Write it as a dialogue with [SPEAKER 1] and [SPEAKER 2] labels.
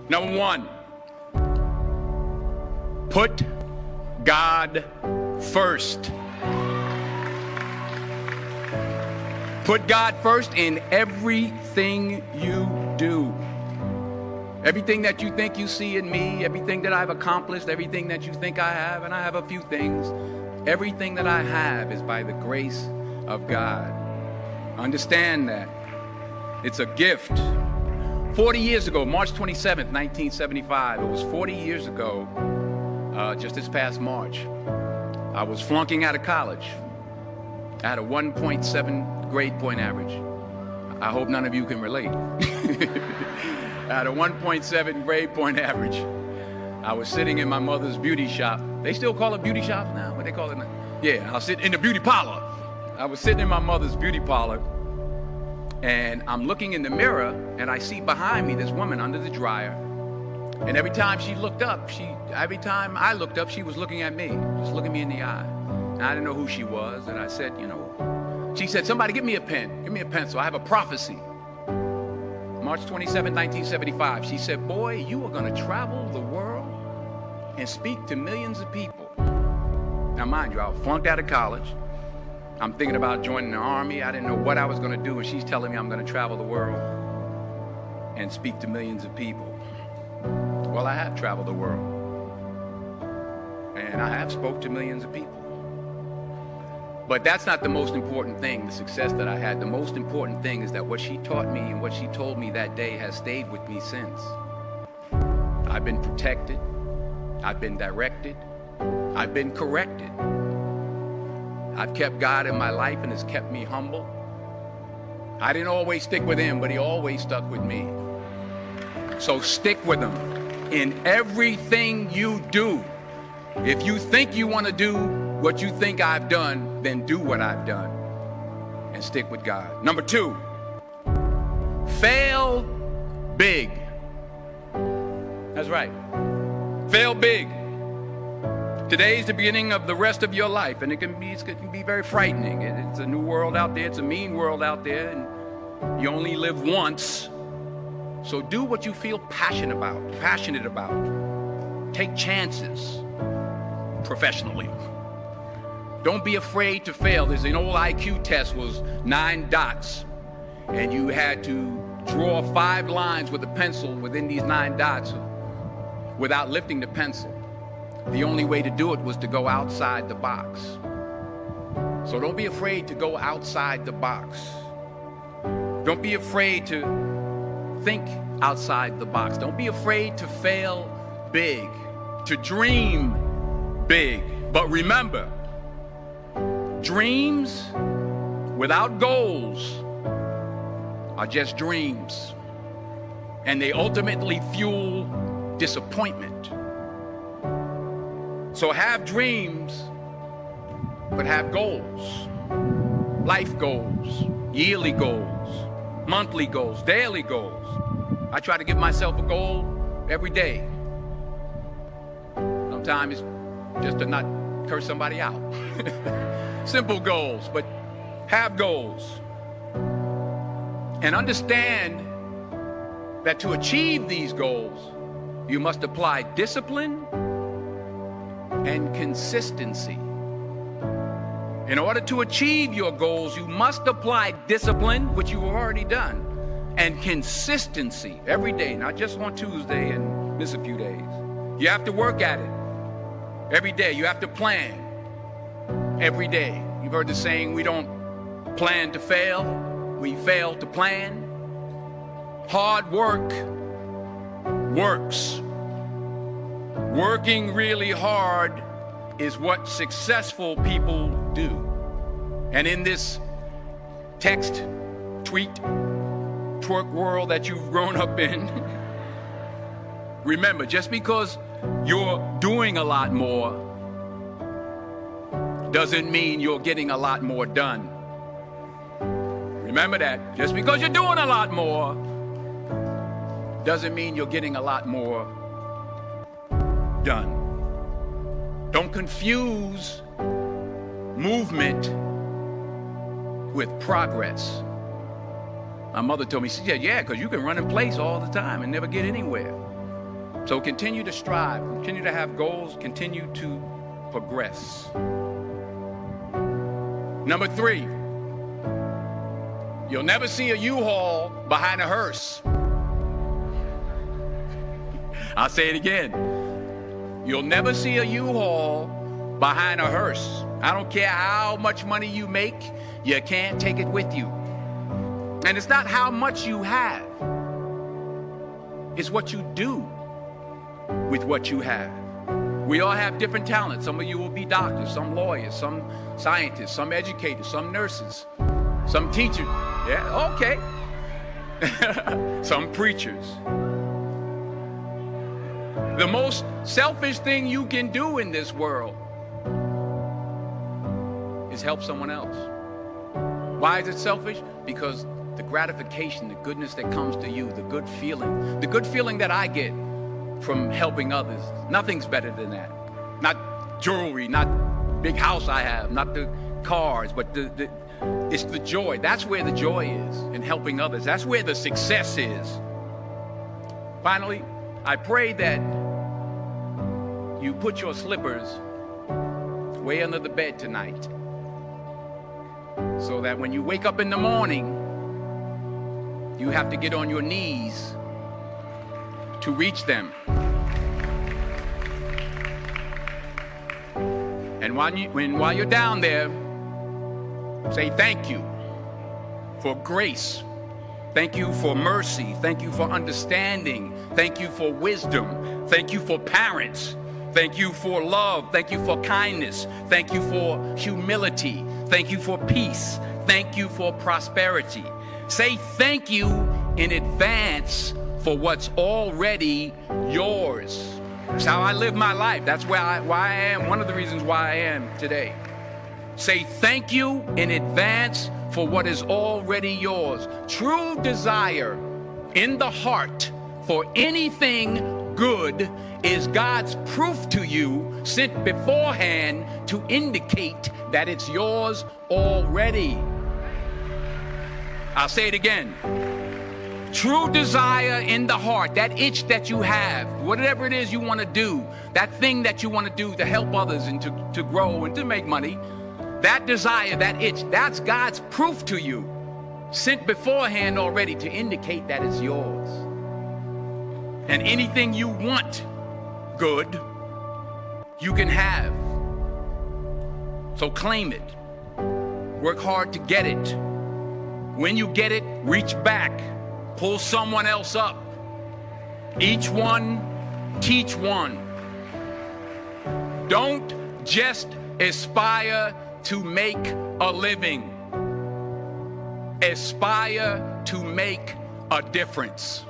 [SPEAKER 1] Number one, put God first. Put God first in everything you do. Everything that you think you see in me, everything that I've accomplished, everything that you think I have, and I have a few things, everything that I have is by the grace of God. Understand that. It's a gift. 40 years ago, March 27th, 1975, it was 40 years ago, just this past March, I was flunking out of college. I had a 1.7 grade point average. I hope none of you can relate. I had a 1.7 grade point average. I was sitting in my mother's beauty shop. They still call it beauty shops now? What they call it now? Yeah, I was sitting in the beauty parlor. I was sitting in my mother's beauty parlor, and I'm looking in the mirror, and I see behind me this woman under the dryer. And every time she looked up, every time I looked up, she was looking at me, just looking me in the eye. And I didn't know who she was, and I said, she said, somebody give me a pen, give me a pencil, I have a prophecy. March 27, 1975, she said, boy, you are gonna travel the world and speak to millions of people. Now mind you, I was flunked out of college. I'm thinking about joining the army. I didn't know what I was gonna do, and she's telling me I'm gonna travel the world and speak to millions of people. Well, I have traveled the world, and I have spoke to millions of people. But that's not the most important thing, the success that I had. The most important thing is that what she taught me and what she told me that day has stayed with me since. I've been protected, I've been directed, I've been corrected. I've kept God in my life, and it's kept me humble. I didn't always stick with him, but he always stuck with me. So stick with him in everything you do. If you think you want to do what you think I've done, then do what I've done and stick with God. Number two, fail big. That's right. Fail big. Today's the beginning of the rest of your life, and it can be very frightening. It's a new world out there. It's a mean world out there, and you only live once. So do what you feel passionate about. Take chances professionally. Don't be afraid to fail. There's an old IQ test, was 9 dots, and you had to draw 5 lines with a pencil within these 9 dots without lifting the pencil. The only way to do it was to go outside the box. So don't be afraid to go outside the box. Don't be afraid to think outside the box. Don't be afraid to fail big, to dream big. But remember, dreams without goals are just dreams, and they ultimately fuel disappointment. So have dreams, but have goals. Life goals, yearly goals, monthly goals, daily goals. I try to give myself a goal every day. Sometimes it's just to not curse somebody out. Simple goals, but have goals. And understand that to achieve these goals, you must apply discipline and consistency. In order to achieve your goals, you must apply discipline, which you've already done, and consistency every day, not just on Tuesday and miss a few days. You have to work at it every day. You have to plan every day. You've heard the saying, we don't plan to fail, we fail to plan. Hard work works. Working really hard is what successful people do. And in this text, tweet, twerk world that you've grown up in, remember, just because you're doing a lot more doesn't mean you're getting a lot more done. Remember that. Just because you're doing a lot more doesn't mean you're getting a lot more done. Don't confuse movement with progress. My mother told me, she said, yeah, because you can run in place all the time and never get anywhere. So continue to strive, continue to have goals, continue to progress. Number 3, you'll never see a U-Haul behind a hearse. I'll say it again. You'll never see a U-Haul behind a hearse. I don't care how much money you make, you can't take it with you. And it's not how much you have, it's what you do with what you have. We all have different talents. Some of you will be doctors, some lawyers, some scientists, some educators, some nurses, some teachers. Yeah, okay. Some preachers. The most selfish thing you can do in this world is help someone else. Why is it selfish? Because the gratification, the goodness that comes to you, the good feeling that I get from helping others, nothing's better than that. Not jewelry, not big house I have, not the cars, but it's the joy. That's where the joy is, in helping others. That's where the success is. Finally, I pray that you put your slippers way under the bed tonight, so that when you wake up in the morning, you have to get on your knees to reach them. And while you're down there, say thank you for grace. Thank you for mercy. Thank you for understanding. Thank you for wisdom. Thank you for parents. Thank you for love. Thank you for kindness. Thank you for humility. Thank you for peace. Thank you for prosperity. Say thank you in advance for what's already yours. That's how I live my life. That's why I am, one of the reasons why I am today. Say thank you in advance for what is already yours. True desire in the heart for anything good is God's proof to you, sent beforehand to indicate that it's yours already. I'll say it again. True desire in the heart, that itch that you have, whatever it is you want to do, that thing that you want to do to help others and to grow and to make money, that desire, that itch, that's God's proof to you, sent beforehand already to indicate that it's yours. And anything you want good, you can have. So claim it. Work hard to get it. When you get it, reach back. Pull someone else up. Each one, teach one. Don't just aspire to make a living. Aspire to make a difference.